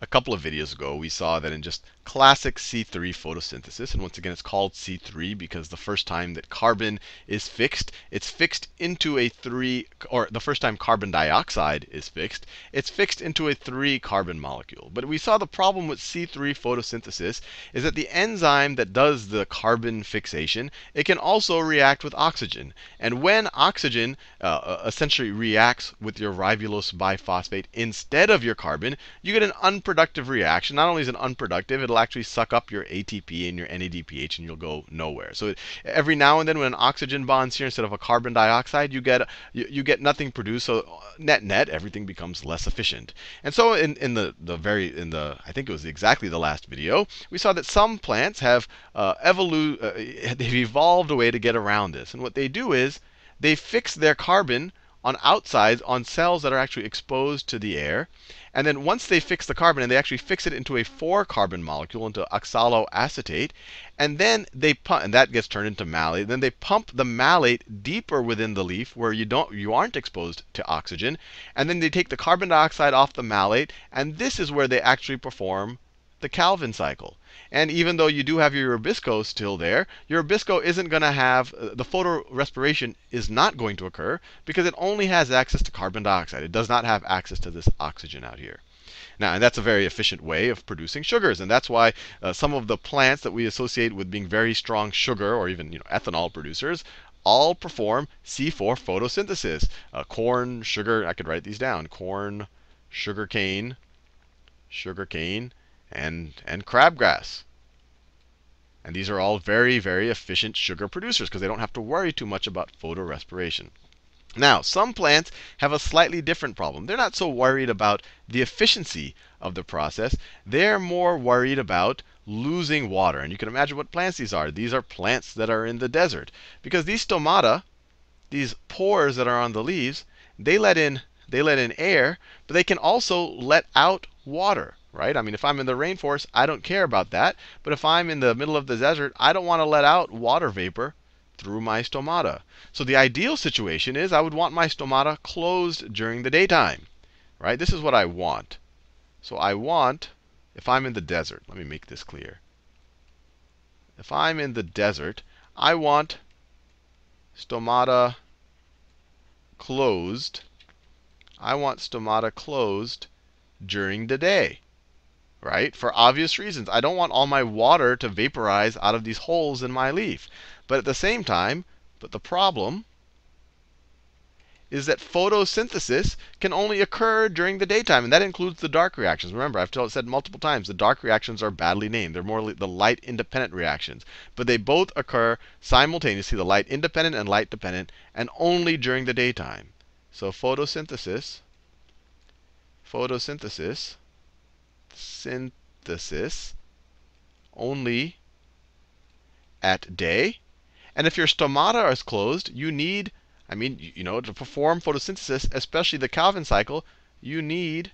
A couple of videos ago, we saw that in just classic C3 photosynthesis, and once again, it's called C3 because the first time that carbon is fixed, it's fixed into a 3, or the first time carbon dioxide is fixed, it's fixed into a 3 carbon molecule. But we saw the problem with C3 photosynthesis is that the enzyme that does the carbon fixation, it can also react with oxygen. And when oxygen essentially reacts with your ribulose biphosphate instead of your carbon, you get an unproductive reaction. Not only is it unproductive, it'll actually suck up your ATP and your NADPH, and you'll go nowhere. So every now and then, when an oxygen bonds here instead of a carbon dioxide, you get nothing produced. So net, everything becomes less efficient. And so in the I think it was exactly the last video, we saw that some plants have they've evolved a way to get around this. And what they do is they fix their carbon on outsides on cells that are actually exposed to the air. And then once they fix the carbon, and they actually fix it into a 4 carbon molecule, into oxaloacetate, and then they pump, and that gets turned into malate. Then they pump the malate deeper within the leaf where you aren't exposed to oxygen. And then they take the carbon dioxide off the malate, and this is where they actually perform the Calvin cycle. And even though you do have your Rubisco still there, your Rubisco isn't going to have, the photorespiration is not going to occur because it only has access to carbon dioxide. It does not have access to this oxygen out here. Now, and that's a very efficient way of producing sugars. And that's why some of the plants that we associate with being very strong sugar or even ethanol producers all perform C4 photosynthesis. Corn, sugar, I could write these down. Corn, sugarcane, and crabgrass. And these are all very, very efficient sugar producers because they don't have to worry too much about photorespiration. Now, some plants have a slightly different problem. They're not so worried about the efficiency of the process. They're more worried about losing water. And you can imagine what plants these are. These are plants that are in the desert. Because these stomata, these pores that are on the leaves, they let in air, but they can also let out water. Right? I mean, if I'm in the rainforest, I don't care about that. But if I'm in the middle of the desert, I don't want to let out water vapor through my stomata. So the ideal situation is I would want my stomata closed during the daytime. Right? This is what I want. So I want, if I'm in the desert, let me make this clear. If I'm in the desert, I want stomata closed. I want stomata closed during the day. Right? For obvious reasons. I don't want all my water to vaporize out of these holes in my leaf. But at the same time, the problem is that photosynthesis can only occur during the daytime. And that includes the dark reactions. Remember, I've said multiple times, the dark reactions are badly named. They're more the light-independent reactions. But they both occur simultaneously, the light-independent and light-dependent, and only during the daytime. So photosynthesis only at day. And if your stomata is closed, you need, to perform photosynthesis, especially the Calvin cycle, you need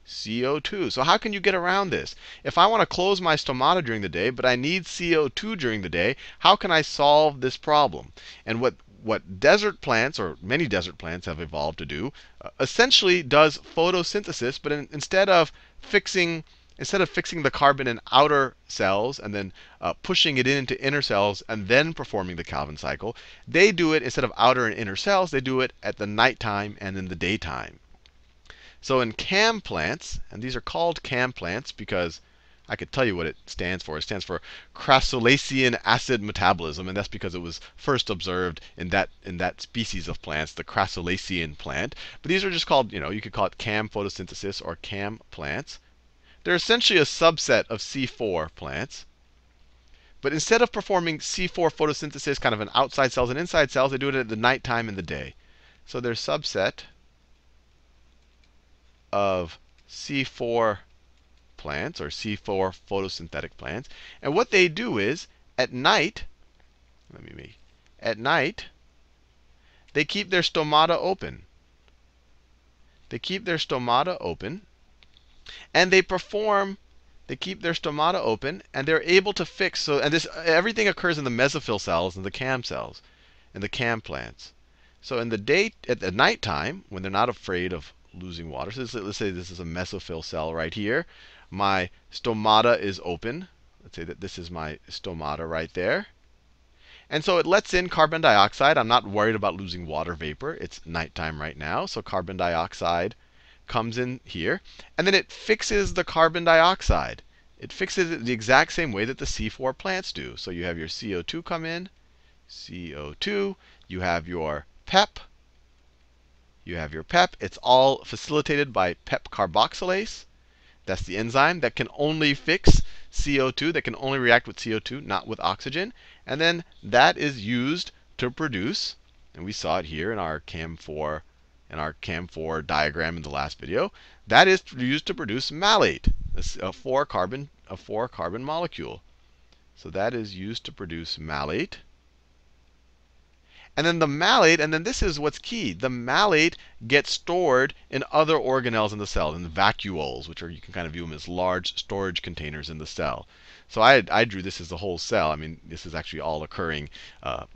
CO2. So how can you get around this? If I want to close my stomata during the day, but I need CO2 during the day, how can I solve this problem? And what desert plants, or many desert plants, have evolved to do, essentially does photosynthesis, but instead of fixing the carbon in outer cells and then pushing it into inner cells and then performing the Calvin cycle, they do it instead of outer and inner cells, they do it at the nighttime and in the daytime. So in CAM plants, and these are called CAM plants because I could tell you what it stands for. It stands for crassulacean acid metabolism, and that's because it was first observed in that species of plants, the crassulacean plant. But these are just called, you could call it CAM photosynthesis or CAM plants. They're essentially a subset of C4 plants. But instead of performing C4 photosynthesis kind of in outside cells and inside cells, they do it at the nighttime and the day. So they're a subset of C4 plants, or C4 photosynthetic plants. And what they do is, at night, they keep their stomata open. They keep their stomata open, and they keep their stomata open, and they're able to fix. So, and everything occurs in the mesophyll cells and the CAM cells, in the CAM plants. So at the nighttime, when they're not afraid of losing water. So let's say this is a mesophyll cell right here. My stomata is open. Let's say that this is my stomata right there. And so it lets in carbon dioxide. I'm not worried about losing water vapor. It's nighttime right now, so carbon dioxide comes in here. And then it fixes the carbon dioxide. It fixes it the exact same way that the C4 plants do. So you have your CO2 come in, CO2. You have your PEP. You have your PEP. It's all facilitated by PEP carboxylase. That's the enzyme that can only fix CO2, that can only react with CO2, not with oxygen. And then that is used to produce, and we saw it here in our CAM4 diagram in the last video, that is used to produce malate, a 4-carbon molecule. So that is used to produce malate. And then the malate, and then this is what's key. The malate gets stored in other organelles in the cell, in the vacuoles, which are, you can kind of view them as large storage containers in the cell. So I drew this as the whole cell. I mean, this is actually all occurring,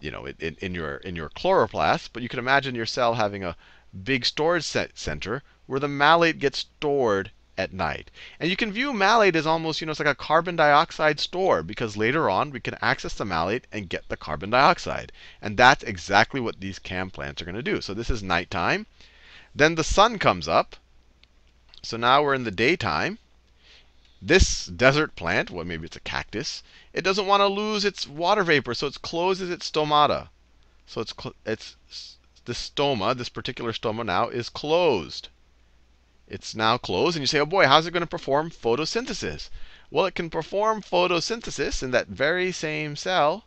in your chloroplast. But you can imagine your cell having a big storage center where the malate gets stored at night. And you can view malate as almost, it's like a carbon dioxide store, because later on we can access the malate and get the carbon dioxide. And that's exactly what these CAM plants are going to do. So this is nighttime. Then the sun comes up. So now we're in the daytime. This desert plant, well, maybe it's a cactus, it doesn't want to lose its water vapor, so it closes its stomata. So it's this stoma, this particular stoma now is closed. It's now closed, and you say, oh boy, how's it going to perform photosynthesis? Well, it can perform photosynthesis in that very same cell,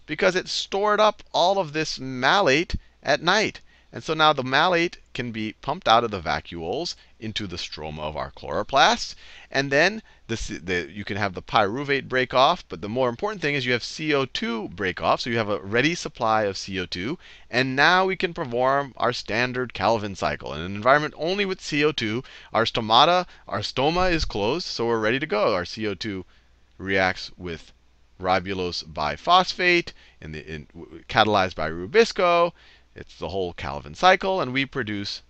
because it stored up all of this malate at night. And so now the malate can be pumped out of the vacuoles into the stroma of our chloroplasts. And then you can have the pyruvate break off. But the more important thing is you have CO2 break off. So you have a ready supply of CO2. And now we can perform our standard Calvin cycle. In an environment only with CO2, our stoma is closed. So we're ready to go. Our CO2 reacts with ribulose biphosphate, catalyzed by Rubisco. It's the whole Calvin cycle, and we produce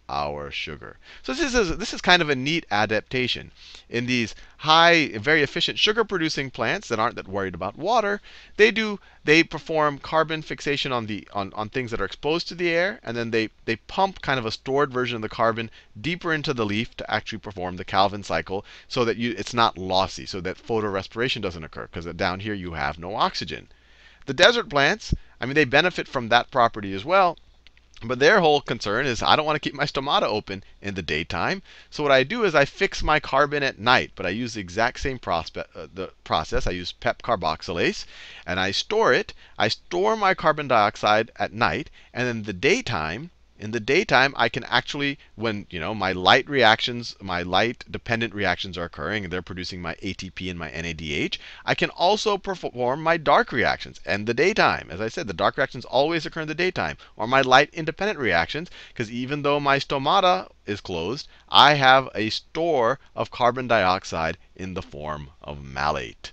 our sugar. So this is kind of a neat adaptation. In these very efficient sugar-producing plants that aren't that worried about water, they perform carbon fixation on things that are exposed to the air, and then they pump kind of a stored version of the carbon deeper into the leaf to actually perform the Calvin cycle, so that it's not lossy, so that photorespiration doesn't occur, because down here you have no oxygen. The desert plants, I mean, they benefit from that property as well. But their whole concern is, I don't want to keep my stomata open in the daytime. So what I do is I fix my carbon at night. But I use the exact same process. I use PEP carboxylase. And I store it. I store my carbon dioxide at night. And in the daytime, I can actually, when my light dependent reactions are occurring, and they're producing my ATP and my NADH, I can also perform my dark reactions in the daytime. As I said, the dark reactions always occur in the daytime, or my light independent reactions, because even though my stomata is closed, I have a store of carbon dioxide in the form of malate.